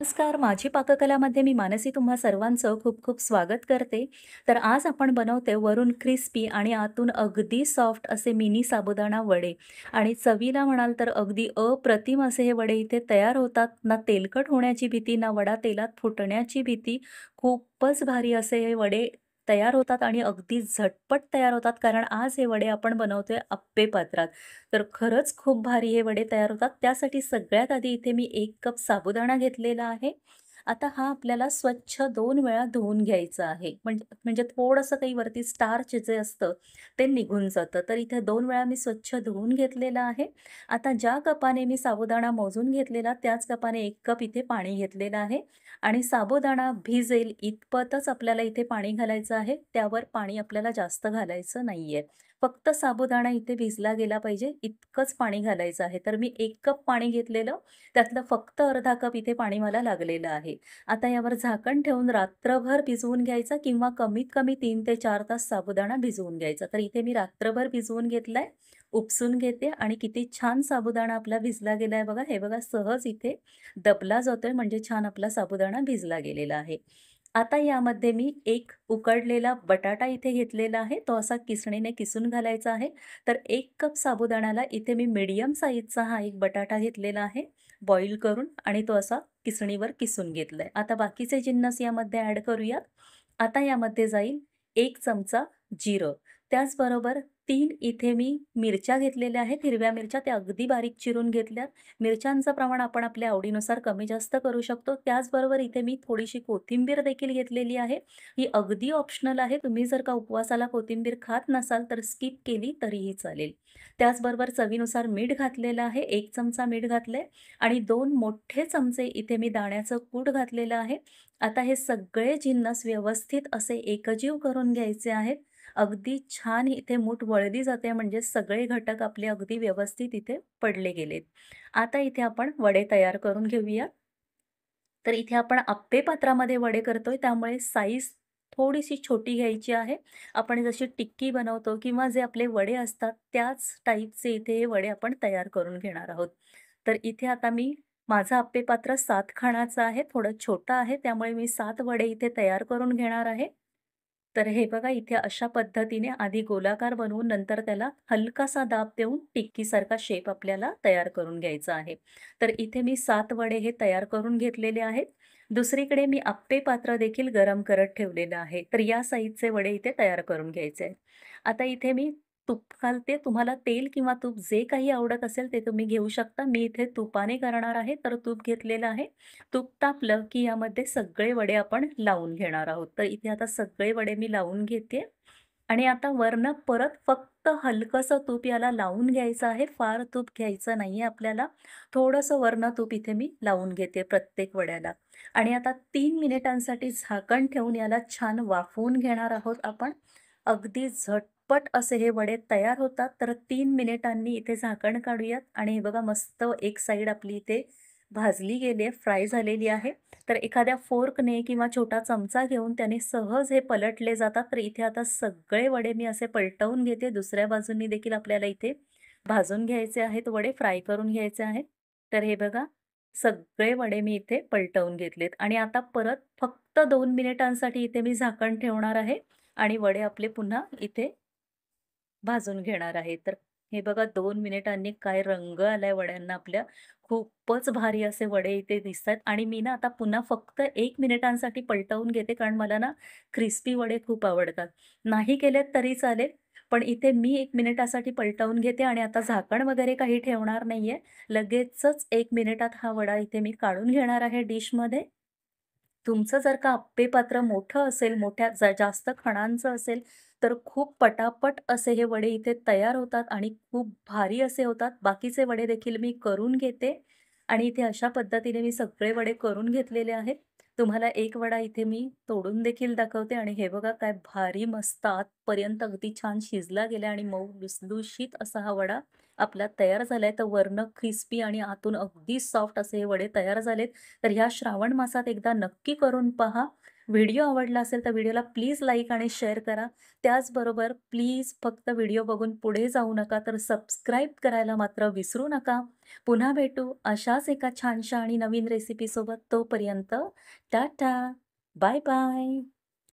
नमस्कार. माझी पाककलामध्ये मी मानसी तुम्हा सर्वांचं खूप खूप स्वागत करते. तर आज आपण बनवते वरून क्रिस्पी आणि आतून अगदी सॉफ्ट असे मिनी साबुदाणा वडे आणि चवीला म्हणाल तर अगदी अप्रतिम असे हे वडे इथे तयार होतात. ना तेलकट होण्याची भीती, ना वडा तेलात फुटण्याची भीती. खूपच भारी असे हे वडे तयार होतात आणि अगदी झटपट तयार होतात. कारण आज हे वडे आपण बनवतोय अप्पे पात्रात. तर खरंच खूप भारी हे वडे तयार होतात. त्यासाठी सगळ्यात आधी इथे मी 1 कप साबुदाणा घेतलेला आहे. आता हा आपल्याला स्वच्छ 2 वेळा धुवून घ्यायचा आहे. म्हणजे म्हणजे थोडंसं काही वरती स्टार्च जे असतं ते निघून जातं. तर इथे 2 वेळा मी स्वच्छ धुवून घेतलेला आहे. आता ज्या कपाने मी साबुदाणा मोजून घेतलेला त्याच कपाने 1 कप इथे पाणी घेतलेलं आहे आणि साबुदाणा भिजेल इतपतच आपल्याला इथे पाणी घालायचं आहे. त्यावर पाणी आपल्याला जास्त घालायचं नाहीये. फक्त साबुदाणा इथे भिजला गेला पाहिजे इतकंच पाणी घालायचं आहे. तर मी 1 कप पाणी घेतलेलं, त्यातलं फक्त अर्धा कप इथे पाणी मला लागलेलं आहे. आता यावर झाकण ठेवून रात्रभर भिजवून घ्यायचा किंवा कमीत कमी 3 ते 4 तास साबुदाणा भिजवून घ्यायचा. तर इथे मी रात्रभर भिजवून घेतलाय. उपसून घेते आणि किती छान साबुदाणा आपला भिजला गेलाय बघा. हे बघा सहज इथे दबला जातोय म्हणजे छान आपला साबुदाणा भिजला गेलेला आहे. आता यामध्ये मी एक उकडलेला बटाटा इथे घेतलेला आहे. तो असा किसणीने किसून घालायचा आहे. तर 1 कप साबुदाण्याला इथे मी मीडियम साइजचा हा एक बटाटा घेतलेला आहे, बॉईल करून आणि तो असा किसणीवर किसून घेतलाय. आता बाकीचे जिन्नस यामध्ये ॲड करूयात. आता यामध्ये जाईल 1 चमचा जिरं. त्याचबरोबर 3 इथे मी मिरच्या घेतलेल्या आहेत, हिरव्या मिरच्या त्या अगदी बारीक चिरून घेतल्यात. मिरच्यांचं प्रमाण आपण आपल्या आवडीनुसार कमी जास्त करू शकतो. त्याचबरोबर इथे मी थोडीशी कोथिंबीर देखील घेतलेली आहे. ही अगदी ऑप्शनल आहे. तुम्ही जर का उपवासाला कोथिंबीर खात नसाल तर स्किप केली तरीही चालेल. त्याचबरोबर चवीनुसार मीठ घातलेलं आहे. 1 चमचा मीठ घातलंय आणि 2 मोठे चमचे इथे मी दाण्याचं कूट घातलेलं आहे. आता हे सगळे जिन्नस व्यवस्थित असे एकजीव करून घ्यायचे आहेत. अगदी छान इथे मूठ वळली जाते म्हणजे सगळे घटक आपले अगदी व्यवस्थित इथे पडले गेलेत. आता इथे आपण वडे तयार करून घेऊया. तर इथे आपण अप्पे पात्रामध्ये वडे करतोय त्यामुळे साईज थोडीशी छोटी घ्यायची आहे. आपण जशी टिक्की बनवतो किंवा जे आपले वडे असतात त्याच टाईपचे इथे हे वडे आपण तयार करून घेणार आहोत. तर इथे आता मी माझं अप्पे पात्र 7 खाणाचं आहे. थोडं छोटं आहे त्यामुळे मी 7 वडे इथे तयार करून घेणार आहे. तर हे बघा इथे अशा पद्धतीने आधी गोलाकार बनवून नंतर त्याला हलकासा दाब देऊन टिक्कीसारखा शेप आपल्याला तयार करून घ्यायचा आहे. तर इथे मी 7 वडे हे तयार करून घेतलेले आहेत. दुसरीकडे मी अप्पे पात्र देखील गरम करत ठेवलेलं आहे. तर या साइजचे वडे इथे तयार करून घ्यायचे आहेत. आता इथे मी तूप घालते. तुम्हाला तेल किंवा तूप जे काही आवडत असेल ते तुम्ही घेऊ शकता. मी इथे तुपाने करणार आहे, तर तूप घेतलेलं आहे. तूप तापलं की यामध्ये सगळे वडे आपण लावून घेणार आहोत. तर इथे आता सगळे वडे मी लावून घेते आणि आता वरनं परत फक्त हलकंसं तूप याला लावून घ्यायचं आहे. फार तूप घ्यायचं नाहीये आपल्याला. थोडंसं वरनं तूप इथे मी लावून घेते प्रत्येक वड्याला आणि आता 3 मिनिटांसाठी झाकण ठेवून याला छान वाफवून घेणार आहोत आपण. अगदी झटपट असे हे वडे तयार होतात. तर 3 मिनिटांनी इथे झाकण काढूयात आणि हे बघा मस्त एक साइड आपली इथे भाजली गेली आहे, फ्राय झालेली आहे. तर एखाद्या फोर्कने किंवा छोटा चमचा घेऊन त्याने सहज हे पलटले जातात. तर इथे आता सगळे वडे मी असे पलटवून घेते. दुसऱ्या बाजूनी देखील आपल्याला इथे भाजून घ्यायचे आहेत वडे, फ्राय करून घ्यायचे आहेत. तर हे बघा सगळे वडे मी इथे पलटवून घेतलेत आणि आता परत फक्त 2 मिनिटांसाठी इथे मी झाकण ठेवणार आहे आणि वडे आपले पुन्हा इथे भाजून घेणार आहे. तर हे बघा 2 मिनिटांनी काय रंग आलाय वड्यांना आपल्या. खूपच भारी असे वडे इथे दिसतायत आणि मी ना आता पुन्हा फक्त 1 मिनिटांसाठी पलटवून घेते कारण मला ना क्रिस्पी वडे खूप आवडतात. नाही केलेत तरी चालेल, पण इथे मी 1 मिनिटासाठी पलटवून घेते आणि आता झाकण वगैरे काही ठेवणार नाहीये. लगेचच 1 मिनिटात हा वडा इथे मी काढून घेणार आहे डिशमध्ये. तुमचं जर का अप्पे पात्र मोठं असेल, जास्त खणांचं असेल, तर खूप पटापट असे हे वडे इथे तयार होतात आणि खूप भारी असे होतात. बाकीचे वडे देखील मी करून घेते आणि इथे अशा पद्धतीने मी सगळे वडे करून घेतलेले आहेत. तुम्हाला एक वडा इथे मी तोडून देखील दाखवते आणि हे बघा काय भारी मस्त आतपर्यंत अगदी छान शिजला गेला आणि मऊ लुसलुशीत असा हा वडा आपला तयार झालाय. तर वरनं क्रिस्पी आणि आतून अगदी सॉफ्ट असे हे वडे तयार झालेत. तर ह्या श्रावण मासात एकदा नक्की करून पहा. व्हिडिओ आवडला असेल तर व्हिडिओला प्लीज लाईक आणि शेअर करा. त्याचबरोबर प्लीज फक्त व्हिडिओ बघून पुढे जाऊ नका, तर सबस्क्राईब करायला मात्र विसरू नका. पुन्हा भेटू अशाच एका छानशा आणि नवीन रेसिपीसोबत. तोपर्यंत टाटा. Bye bye.